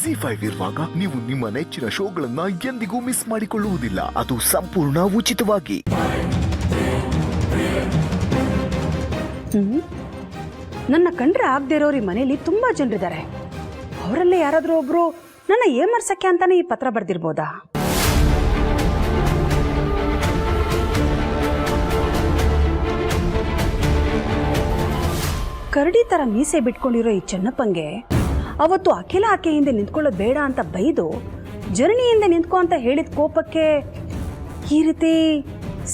ZEE5 ಇರುವಾಗ ನೀವು ನಿಮ್ಮ ನೆಚ್ಚಿನ ಶೋಗಳನ್ನ ಎಂದಿಗೂ ಮಿಸ್ ಮಾಡಿಕೊಳ್ಳುವುದಿಲ್ಲ. ಅದು ಸಂಪೂರ್ಣ ಉಚಿತವಾಗಿ. ನನ್ನ ಕಂಡ್ರೆ ಆಗದೆ ಇರೋರು ಈ ಮನೆಯಲ್ಲಿ ತುಂಬಾ ಜನರಿದ್ದಾರೆ. ಅವರಲ್ಲೇ ಯಾರಾದರೂ ಒಬ್ರು ನನ್ನ ಏಮರ್ಸಕ್ಕೆ ಅಂತಾನೆ ಈ ಪತ್ರ ಬರ್ದಿರ್ಬೋದಾ? ಕರಡಿ ತರ ಮೀಸೆ ಬಿಟ್ಕೊಂಡಿರೋ ಈ ಚೆನ್ನಪ್ಪಂಗೆ ಅವತ್ತು ಅಖಿಲ ಆಕೆ ಹಿಂದೆ ನಿಂತ್ಕೊಳ್ಳೋದು ಬೇಡ ಅಂತ ಬೈದು ಜರ್ನಿ ಹಿಂದೆ ನಿಂತ್ಕೊ ಅಂತ ಹೇಳಿದ ಕೋಪಕ್ಕೆ ಈ ರೀತಿ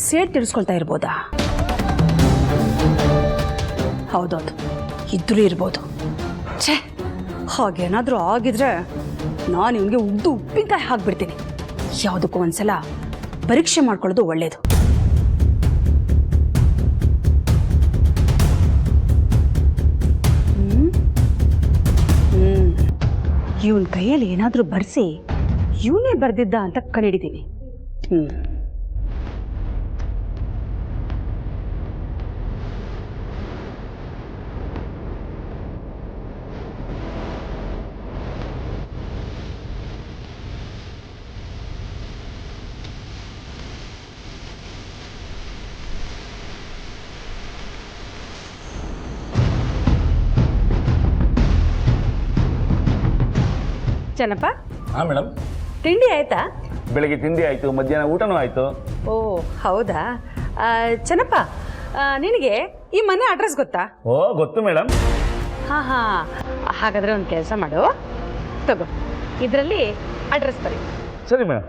ಸೇಡ್ ತಿರ್ಸ್ಕೊಳ್ತಾ ಇರ್ಬೋದಾ? ಹೌದೌದು, ಇದ್ರೂ ಇರ್ಬೋದು. ಛೇ, ಹಾಗೇನಾದರೂ ಆಗಿದ್ರೆ ನಾನು ಇವನಿಗೆ ಉಪ್ಪಿನಕಾಯಿ ಹಾಕ್ಬಿಡ್ತೀನಿ. ಯಾವುದಕ್ಕೂ ಒಂದ್ಸಲ ಪರೀಕ್ಷೆ ಮಾಡ್ಕೊಳ್ಳೋದು ಒಳ್ಳೇದು. ಇವನ್ ಕೈಯಲ್ಲಿ ಏನಾದರೂ ಬರ್ಸಿ ಇವನೇ ಬರ್ದಿದ್ದ ಅಂತ ಕಂಡಿಡಿದ್ದೀನಿ. ಚೆನ್ನಪ್ಪ. ಹಾಂ ಮೇಡಮ್. ತಿಂಡಿ ಆಯ್ತಾ? ಬೆಳಗ್ಗೆ ತಿಂಡಿ ಆಯಿತು, ಮಧ್ಯಾಹ್ನ ಊಟನೂ ಆಯಿತು. ಓ ಹೌದಾ? ಚೆನ್ನಪ್ಪ, ನಿನಗೆ ಈ ಮನೆ ಅಡ್ರೆಸ್ ಗೊತ್ತಾ? ಓ ಗೊತ್ತು ಮೇಡಮ್. ಹಾಂ, ಹಾಗಾದರೆ ಒಂದು ಕೆಲಸ ಮಾಡು, ತಗೋ, ಇದರಲ್ಲಿ ಅಡ್ರೆಸ್ ಬರೀ. ಸರಿ ಮೇಡಮ್.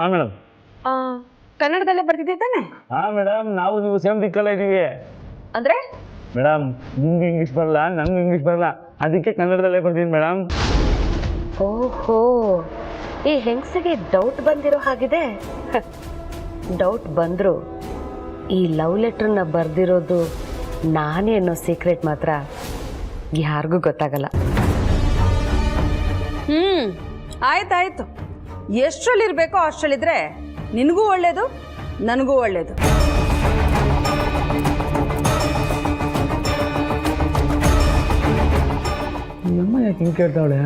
ಹಾಂ ಮೇಡಮ್. ಕನ್ನಡದಲ್ಲೇ ಬರ್ತಿದ್ದೆ ತಾನೆ? ಹಾಂ ಮೇಡಮ್, ನಾವು ನೀವು ಸೇಮ್ ದಿಕ್ಕಲ್ಲ ಇದ್ದೀವಿ. ಅಂದರೆ ಮೇಡಮ್, ನಿಮ್ಗೆ ಇಂಗ್ಲೀಷ್ ಬರಲ್ಲ, ನನಗೂ ಇಂಗ್ಲೀಷ್ ಬರಲ್ಲ, ಅದಕ್ಕೆ ಕನ್ನಡದಲ್ಲೇ ಬರ್ತೀನಿ ಮೇಡಮ್. ಓಹೋ, ಈ ಹೆಂಗಸಿಗೆ ಡೌಟ್ ಬಂದಿರೋ ಹಾಗಿದೆ. ಡೌಟ್ ಬಂದರೂ ಈ ಲವ್ ಲೆಟ್ರನ್ನ ಬರೆದಿರೋದು ನಾನೇ ಅನ್ನೋ ಸೀಕ್ರೆಟ್ ಮಾತ್ರ ಯಾರಿಗೂ ಗೊತ್ತಾಗಲ್ಲ. ಆಯ್ತಾಯ್ತು, ಎಷ್ಟರಲ್ಲಿರಬೇಕೋ ಅಷ್ಟರಲ್ಲಿದ್ರೆ ನಿನಗೂ ಒಳ್ಳೇದು, ನನಗೂ ಒಳ್ಳೇದು. ನಮ್ಮ ಯಾಕೆ ಹಿಂಗೆ ಕೇಳ್ತಾವಳೆ?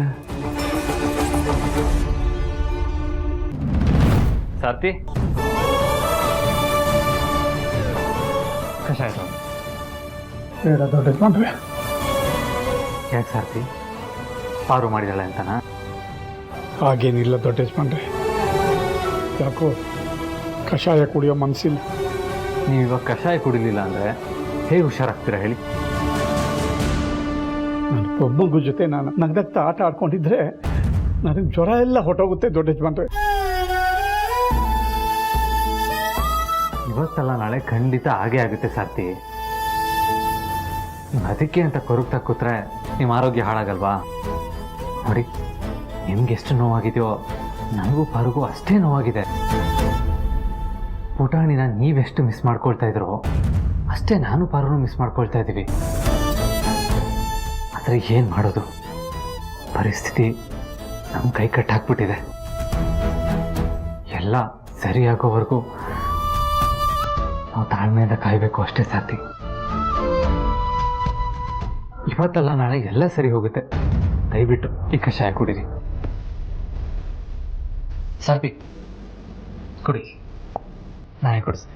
ಸಾರ್ಥಿ, ಕಷಾಯ ಬೇಡ ದೊಡ್ಡ ಯಜಮಾನ್ರೆ. ಯಾಕೆ ಸಾರ್ಥಿ, ಪಾರು ಮಾಡಿದಾಳೆ ಅಂತನಾ? ಹಾಗೇನಿಲ್ಲ ದೊಡ್ಡ ಯಜಮಾನ್ರೆ, ಯಾಕೋ ಕಷಾಯ ಕುಡಿಯೋ ಮನಸ್ಸಿಲ್ಲ. ನೀವಿವಾಗ ಕಷಾಯ ಕುಡಿಲಿಲ್ಲ ಅಂದರೆ ಹೇಗೆ ಹುಷಾರಾಗ್ತೀರಾ ಹೇಳಿ? ನನ್ನ ಮೊಮ್ಮಗು ಜೊತೆ ನಾನು ನಗ್ದಗ್ತಾ ಆಟ ಆಡ್ಕೊಂಡಿದ್ರೆ ನನಗೆ ಜ್ವರ ಎಲ್ಲ ಹೊಟ್ಟೋಗುತ್ತೆ ದೊಡ್ಡ ಯಜಮಾನ್ರೆ. ಇವತ್ತಲ್ಲ ನಾಳೆ ಖಂಡಿತ ಹಾಗೇ ಆಗುತ್ತೆ ಸಾರ್ಥಿ. ಅದಕ್ಕೆ ಅಂತ ಕೊರಗ್ತಾ ಕೂತ್ರೆ ನಿಮ್ಮ ಆರೋಗ್ಯ ಹಾಳಾಗಲ್ವಾ? ನೋಡಿ, ನಿಮ್ಗೆ ಎಷ್ಟು ನೋವಾಗಿದೆಯೋ ನನಗೂ ಪಾರುಗೂ ಅಷ್ಟೇ ನೋವಾಗಿದೆ. ಪುಟಾಣಿನ ನೀವೆಷ್ಟು ಮಿಸ್ ಮಾಡ್ಕೊಳ್ತಾ ಇದ್ರೋ ಅಷ್ಟೇ ನಾನು ಪಾರುನು ಮಿಸ್ ಮಾಡ್ಕೊಳ್ತಾ ಇದ್ದೀವಿ. ಆದರೆ ಏನು ಮಾಡೋದು, ಪರಿಸ್ಥಿತಿ ನಮ್ಮ ಕೈ ಕಟ್ಟಾಕ್ಬಿಟ್ಟಿದೆ. ಎಲ್ಲ ಸರಿಯಾಗೋವರೆಗೂ ನಾವು ತಾಳ್ಮೆಯಿಂದ ಕಾಯಬೇಕು ಅಷ್ಟೇ ಸಾರ್ಥಿ. ಇವತ್ತಲ್ಲ ನಾಳೆ ಎಲ್ಲ ಸರಿ ಹೋಗುತ್ತೆ. ದಯವಿಟ್ಟು ಈ ಕಷಾಯ ಕುಡೀರಿ ಸಾರ್ಥಿ. ಕುಡಿ, ನಾನೇ ಕೊಡಿಸ್ತೀನಿ.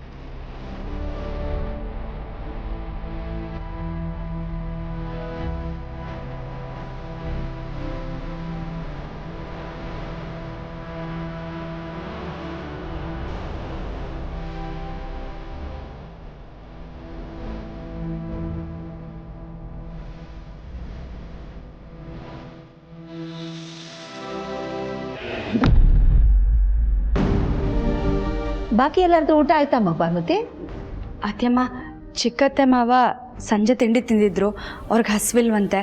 ಬಾಕಿ ಎಲ್ಲರದ್ದು ಊಟ ಆಯ್ತಮ್ಮ ಭಾನುಮತಿ? ಅತ್ಯಮ್ಮ, ಚಿಕ್ಕತ್ತೆ ಮಾವ ಸಂಜೆ ತಿಂಡಿ ತಿಂದಿದ್ರು, ಅವ್ರಿಗೆ ಹಸಿವಿಲ್ವಂತೆ.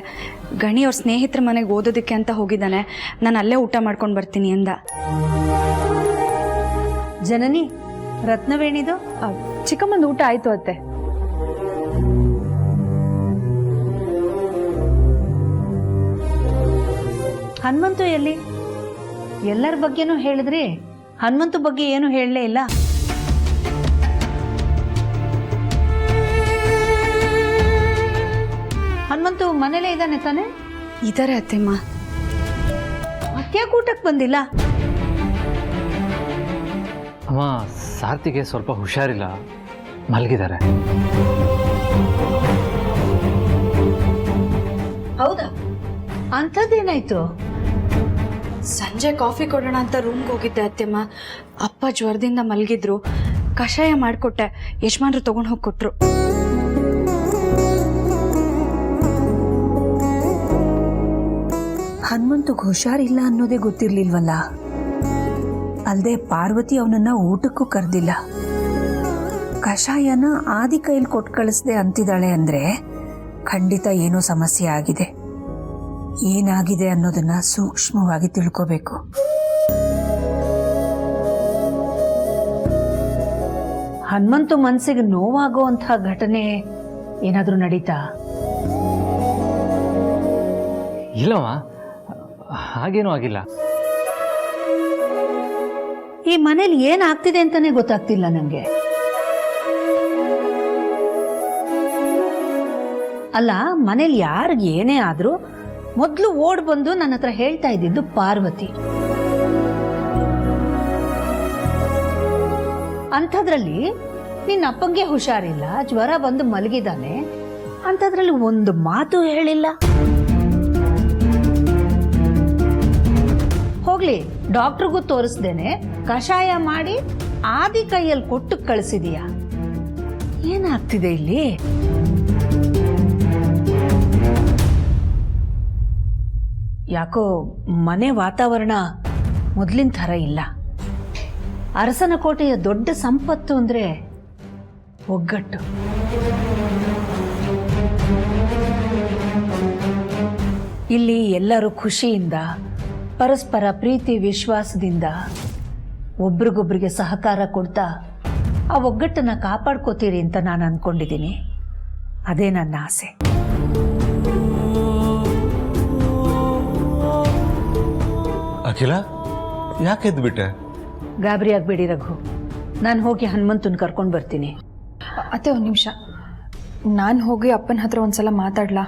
ಗಣಿ ಅವ್ರ ಸ್ನೇಹಿತರ ಮನೆಗೆ ಓದೋದಕ್ಕೆ ಅಂತ ಹೋಗಿದ್ದಾನೆ, ನಾನು ಅಲ್ಲೇ ಊಟ ಮಾಡ್ಕೊಂಡು ಬರ್ತೀನಿ ಅಂದ. ಜನನಿ, ರತ್ನವೇಣಿದು ಚಿಕ್ಕಮ್ಮಂದು ಊಟ ಆಯಿತು ಅತ್ತೆ. ಹನುಮಂತು ಎಲ್ಲಿ? ಎಲ್ಲರ ಬಗ್ಗೆನೂ ಹೇಳಿದ್ರಿ, ಹನುಮಂತು ಬಗ್ಗೆ ಏನು ಹೇಳಲೇ ಇಲ್ಲ. ಹನುಮಂತು ಮನೇಲೇ ಇದ್ದಾನೆ ತಾನೆ? ಇದಾರೆ ಅತ್ತೆಮ್ಮ. ಮತ್ತ್ಯಾಕೆ ಊಟಕ್ಕೆ ಬಂದಿಲ್ಲ? ಅಮ್ಮ, ಸಾರ್ಥಿಗೆ ಸ್ವಲ್ಪ ಹುಷಾರಿಲ್ಲ, ಮಲಗಿದ್ದಾರೆ. ಹೌದಾ? ಅಂಥದ್ದೇನಾಯ್ತು? ಸಂಜೆ ಕಾಫಿ ಕೊಡೋಣ ಅಂತ ರೂಮ್ಗೆ ಹೋಗಿದ್ದೆ ಅತ್ತೆಮ್ಮ. ಅಪ್ಪ ಜ್ವರದಿಂದ ಮಲಗಿದ್ರು. ಕಷಾಯ ಮಾಡಿಕೊಟ್ಟೆ, ಯಜಮಾನ್ರು ತಗೊಂಡು ಹೋಗಿ ಕೊಟ್ರು. ಹನುಮಂತಗ್ ಹುಷಾರಿಲ್ಲ ಅನ್ನೋದೇ ಗೊತ್ತಿರ್ಲಿಲ್ವಲ್ಲ. ಅಲ್ದೆ ಪಾರ್ವತಿ ಅವನನ್ನ ಊಟಕ್ಕೂ ಕರೆದಿಲ್ಲ. ಕಷಾಯನ ಆದಿ ಕೈಲಿ ಕೊಟ್ಟು ಕಳಿಸ್ದೆ ಅಂತಿದ್ದಾಳೆ ಅಂದ್ರೆ ಖಂಡಿತ ಏನೋ ಸಮಸ್ಯೆ ಆಗಿದೆ. ಏನಾಗಿದೆ ಅನ್ನೋದನ್ನ ಸೂಕ್ಷ್ಮವಾಗಿ ತಿಳ್ಕೋಬೇಕು. ಹನುಮಂತು ಮನಸ್ಸಿಗೆ ನೋವಾಗುವಂಥ ಘಟನೆ ಏನಾದರೂ ನಡೀತಾ? ಇಲ್ಲಮ್ಮ, ಹಾಗೇನೂ ಆಗಿಲ್ಲ. ಈ ಮನೇಲಿ ಏನಾಗ್ತಿದೆ ಅಂತಾನೆ ಗೊತ್ತಾಗ್ತಿಲ್ಲ ನನಗೆ. ಅಲ್ಲ, ಮನೇಲಿ ಯಾರಿಗೆ ಏನೇ ಆದ್ರೂ ಮೊದಲು ಓಡ್ ಬಂದು ನನ್ನ ಹತ್ರ ಹೇಳ್ತಾ ಇದ್ದಿದ್ದು ಪಾರ್ವತಿ. ಅಂಥದ್ರಲ್ಲಿ ನಿನ್ನ ಅಪ್ಪಂಗೆ ಹುಷಾರಿಲ್ಲ, ಜ್ವರ ಬಂದು ಮಲಗಿದಾನೆ, ಅಂಥದ್ರಲ್ಲಿ ಒಂದು ಮಾತು ಹೇಳಿಲ್ಲ. ಹೋಗ್ಲಿ, ಡಾಕ್ಟ್ರಿಗೂ ತೋರಿಸ್ದೇನೆ ಕಷಾಯ ಮಾಡಿ ಆದಿ ಕೈಯಲ್ಲಿ ಕೊಟ್ಟು ಕಳಿಸಿದೀಯ. ಏನಾಗ್ತಿದೆ ಇಲ್ಲಿ? ಯಾಕೋ ಮನೆ ವಾತಾವರಣ ಮೊದಲಿನ ಥರ ಇಲ್ಲ. ಅರಸನ ಕೋಟೆಯ ದೊಡ್ಡ ಸಂಪತ್ತು ಅಂದ್ರೆ ಒಗ್ಗಟ್ಟು. ಇಲ್ಲಿ ಎಲ್ಲರೂ ಖುಷಿಯಿಂದ, ಪರಸ್ಪರ ಪ್ರೀತಿ ವಿಶ್ವಾಸದಿಂದ ಒಬ್ರಿಗೊಬ್ರಿಗೆ ಸಹಕಾರ ಕೊಡ್ತಾ ಆ ಒಗ್ಗಟ್ಟನ್ನ ಕಾಪಾಡ್ಕೋತೀರಿ ಅಂತ ನಾನು ಅನ್ಕೊಂಡಿದ್ದೀನಿ. ಅದೇ ನನ್ನ ಆಸೆ. ಅಖಿಲ, ಯಾಕೆ ಎದ್ಬಿಟ್ಟೆ? ಗಾಬರಿ ಆಗ್ಬೇಡಿ ರಘು, ನಾನು ಹೋಗಿ ಹನುಮಂತನ ಕರ್ಕೊಂಡು ಬರ್ತೀನಿ. ಅತ್ತೆ ಒಂದು ನಿಮಿಷ, ನಾನು ಹೋಗಿ ಅಪ್ಪನ ಹತ್ರ ಒಂದ್ಸಲ ಮಾತಾಡ್ಲಾ?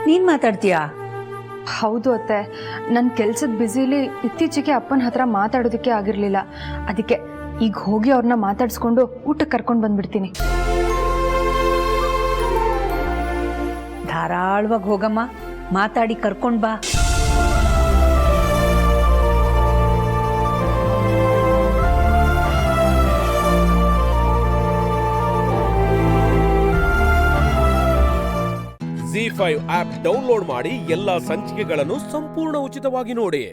ನೀನ್ ಮಾತಾಡ್ತೀಯಾ? ಹೌದು ಅತ್ತೆ, ನನ್ನ ಕೆಲ್ಸದ ಬ್ಯುಸಿಲಿ ಇತ್ತೀಚೆಗೆ ಅಪ್ಪನ ಹತ್ರ ಮಾತಾಡೋದಕ್ಕೆ ಆಗಿರಲಿಲ್ಲ. ಅದಕ್ಕೆ ಈಗ ಹೋಗಿ ಅವ್ರನ್ನ ಮಾತಾಡಿಸ್ಕೊಂಡು ಊಟಕ್ಕೆ ಕರ್ಕೊಂಡು ಬಂದ್ಬಿಡ್ತೀನಿ. ಧಾರಾಳವಾಗಿ ಹೋಗಮ್ಮ, ಮಾತಾಡಿ ಕರ್ಕೊಂಡು ಬಾ. ZEE5 ಆಪ್ ಡೌನ್ಲೋಡ್ ಮಾಡಿ ಎಲ್ಲಾ ಸಂಚಿಕೆಗಳನ್ನು ಸಂಪೂರ್ಣ ಉಚಿತವಾಗಿ ನೋಡಿ.